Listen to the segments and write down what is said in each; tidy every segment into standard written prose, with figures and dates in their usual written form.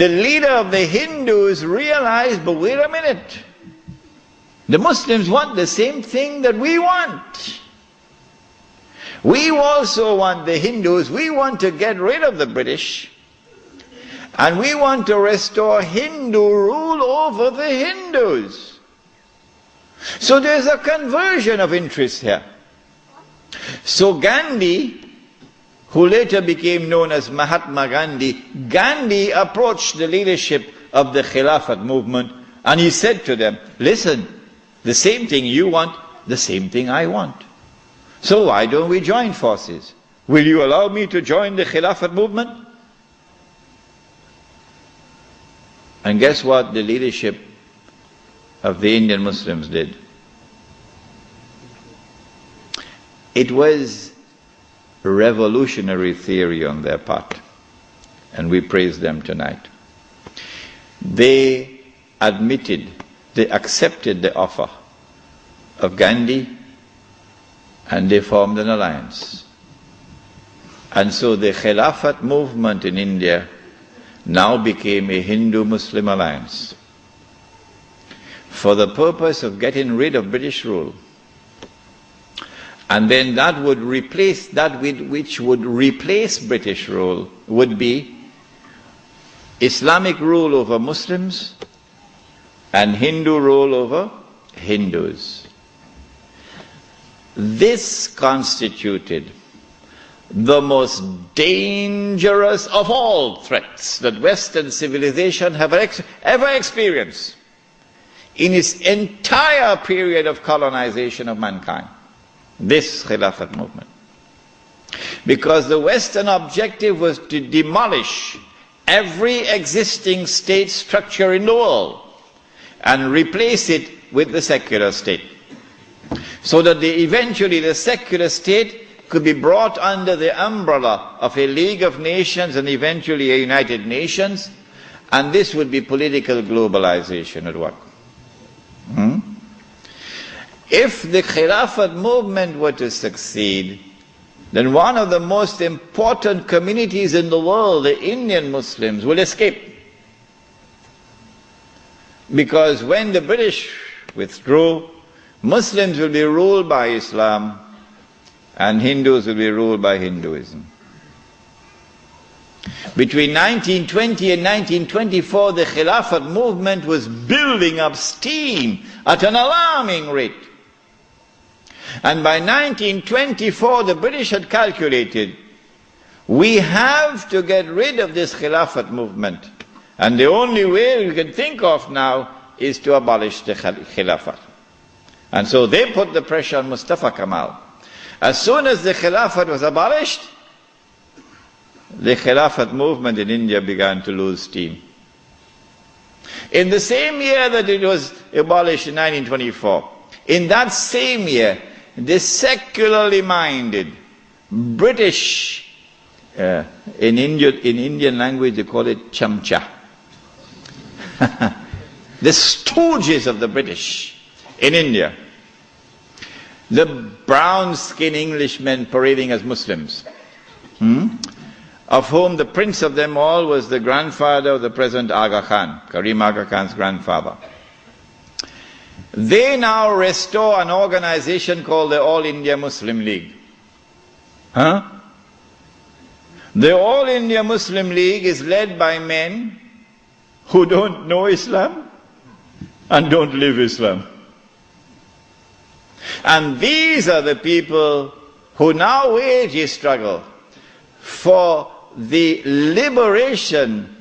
the leader of the Hindus realized, but wait a minute, the Muslims want the same thing that we want. We also want, the Hindus, we want to get rid of the British, and we want to restore Hindu rule over the Hindus. So there's a conversion of interest here. So Gandhi, who later became known as Mahatma Gandhi, Gandhi approached the leadership of the Caliphate movement, and he said to them, listen, the same thing you want, the same thing I want. So why don't we join forces? Will you allow me to join the Caliphate movement? And guess what the leadership of the Indian Muslims did? It was revolutionary theory on their part, and we praise them tonight. They accepted the offer of Gandhi, and they formed an alliance. And so the Caliphate movement in India now became a Hindu-Muslim alliance for the purpose of getting rid of British rule. And then that would replace, that which would replace British rule would be Islamic rule over Muslims and Hindu rule over Hindus. This constituted the most dangerous of all threats that Western civilization have ever experienced in its entire period of colonization of mankind. This Caliphate movement. Because the Western objective was to demolish every existing state structure in the world and replace it with the secular state. So that eventually the secular state could be brought under the umbrella of a League of Nations and eventually a United Nations, and this would be political globalization at work. If the Caliphate movement were to succeed, then one of the most important communities in the world, the Indian Muslims, will escape. Because when the British withdrew, Muslims will be ruled by Islam and Hindus will be ruled by Hinduism. Between 1920 and 1924, the Caliphate movement was building up steam at an alarming rate. And by 1924, the British had calculated, we have to get rid of this Caliphate movement. And the only way we can think of now is to abolish the Caliphate. And so they put the pressure on Mustafa Kemal. As soon as the Caliphate was abolished, the Caliphate movement in India began to lose steam. In the same year that it was abolished in 1924, in that same year, the secularly minded British, in Indian language they call it chamcha, the stooges of the British in India, the brown-skinned Englishmen parading as Muslims, of whom the prince of them all was the grandfather of the present Aga Khan, Karim Aga Khan's grandfather. They now restore an organization called the All India Muslim League. The All India Muslim League is led by men who don't know Islam and don't live Islam. And these are the people who now wage a struggle for the liberation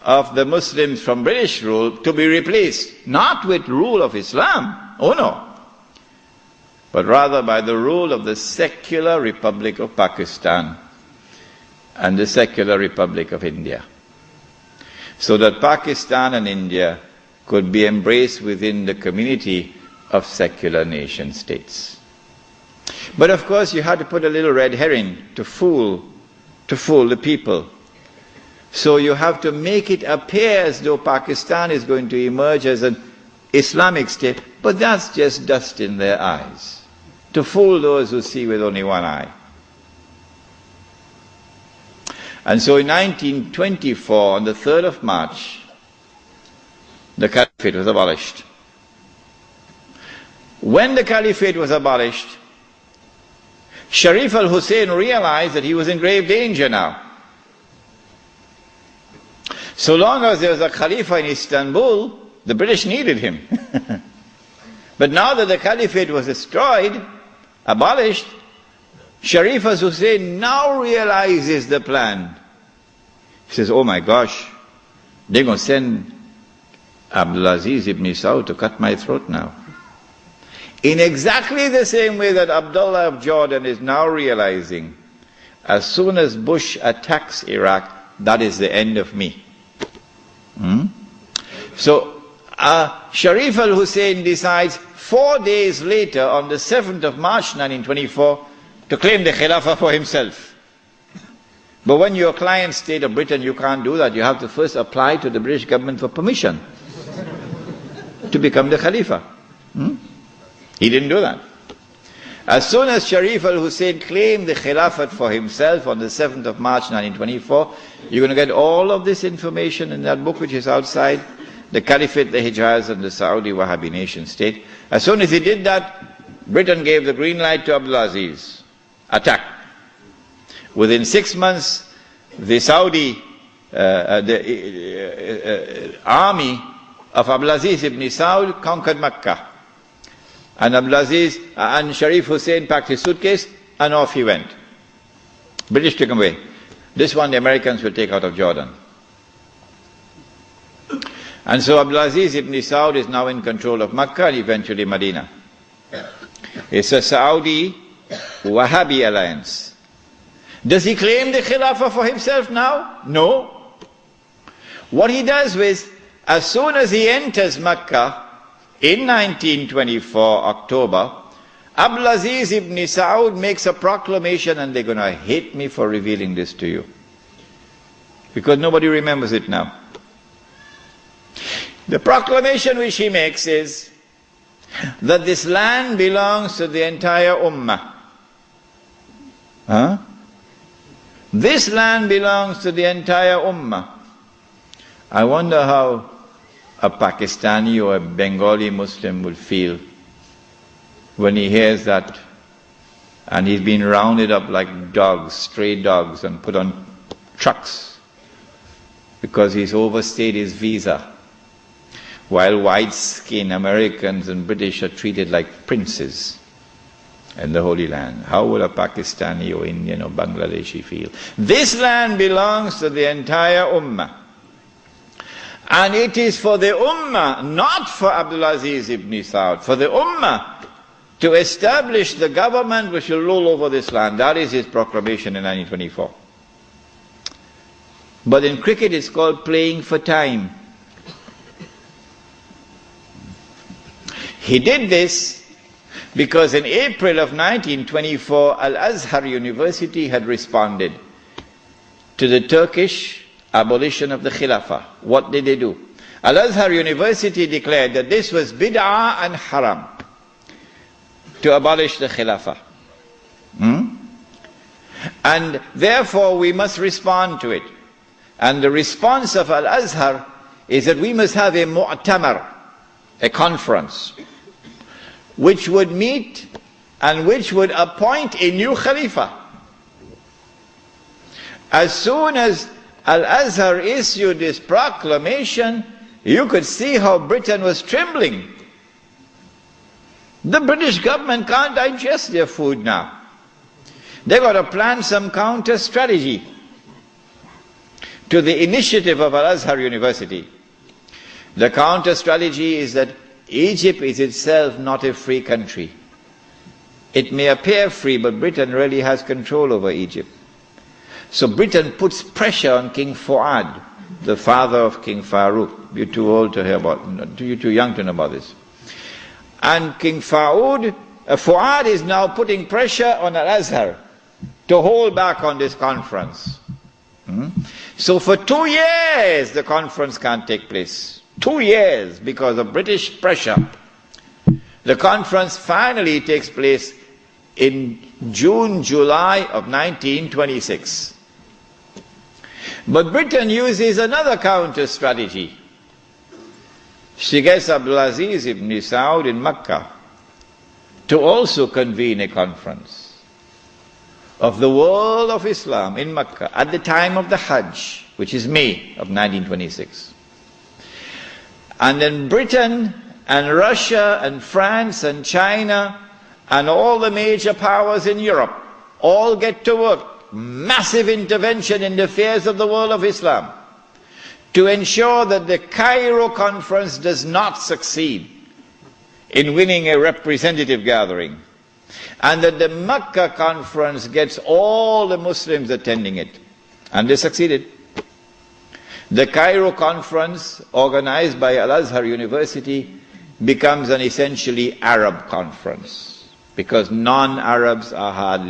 of the Muslims from British rule to be replaced, not with rule of Islam, oh no, but rather by the rule of the secular Republic of Pakistan and the secular Republic of India. So that Pakistan and India could be embraced within the community of secular nation states. But of course you had to put a little red herring to fool the people. So you have to make it appear as though Pakistan is going to emerge as an Islamic state, but that's just dust in their eyes, to fool those who see with only one eye. And so in 1924, on the 3rd of March, the Caliphate was abolished. When the Caliphate was abolished, Sharif al-Hussein realized that he was in grave danger now. So long as there was a Khalifa in Istanbul, the British needed him. But now that the Caliphate was destroyed, abolished, Sharif al-Hussein now realizes the plan. He says, oh my gosh, they're going to send Abdulaziz ibn Saud to cut my throat now. In exactly the same way that Abdullah of Jordan is now realizing, as soon as Bush attacks Iraq, that is the end of me. So Sharif al-Hussein decides 4 days later, on the 7th of March 1924, to claim the Khilafah for himself. But when you're a client state of Britain, you can't do that. You have to first apply to the British government for permission to become the Khalifa. He didn't do that. As soon as Sharif al-Hussein claimed the Khilafat for himself on the 7th of March 1924, you're going to get all of this information in that book which is outside, the Caliphate, the Hijaz, and the Saudi Wahhabi nation state. As soon as he did that, Britain gave the green light to Abdulaziz. Attack. Within 6 months, the Saudi army of Abdulaziz ibn Saud conquered Mecca. And Abdulaziz and Sharif Hussein packed his suitcase and off he went. British took him away. This one the Americans will take out of Jordan. And so Abdulaziz ibn Saud is now in control of Mecca and eventually Medina. It's a Saudi Wahhabi alliance. Does he claim the Khilafah for himself now? No. What he does is, as soon as he enters Mecca, in 1924, October, Abdulaziz ibn Saud makes a proclamation, and they're going to hate me for revealing this to you, because nobody remembers it now. The proclamation which he makes is that this land belongs to the entire Ummah. This land belongs to the entire Ummah. I wonder how a Pakistani or a Bengali Muslim will feel when he hears that, and he's been rounded up like dogs, stray dogs, and put on trucks because he's overstayed his visa, while white-skinned Americans and British are treated like princes in the Holy Land. How will a Pakistani or Indian or Bangladeshi feel? This land belongs to the entire Ummah. And it is for the Ummah, not for Abdulaziz ibn Saud, for the Ummah to establish the government which will rule over this land. That is his proclamation in 1924. But in cricket it's called playing for time. He did this because in April of 1924, Al-Azhar University had responded to the Turkish abolition of the Khilafah. What did they do? Al-Azhar University declared that this was bid'ah and haram to abolish the Khilafah. And therefore we must respond to it. And the response of Al-Azhar is that we must have a mu'tamar, a conference, which would meet and which would appoint a new Khalifa. As soon as Al-Azhar issued this proclamation, you could see how Britain was trembling. The British government can't digest their food now. They've got to plan some counter strategy to the initiative of Al-Azhar University. The counter strategy is that Egypt is itself not a free country. It may appear free, but Britain really has control over Egypt. So Britain puts pressure on King Fuad, the father of King Farouk. You're too old to hear about, you're too young to know about this. And King Fuad is now putting pressure on Al-Azhar to hold back on this conference. So for 2 years the conference can't take place. 2 years because of British pressure. The conference finally takes place in June, July of 1926. But Britain uses another counter strategy. She gets Abdulaziz ibn Saud in Mecca to also convene a conference of the world of Islam in Mecca at the time of the Hajj, which is May of 1926. And then Britain and Russia and France and China and all the major powers in Europe all get to work. Massive intervention in the affairs of the world of Islam to ensure that the Cairo conference does not succeed in winning a representative gathering, and that the Mecca conference gets all the Muslims attending it. And they succeeded. The Cairo conference, organized by Al-Azhar University, becomes an essentially Arab conference, because non-Arabs are hardly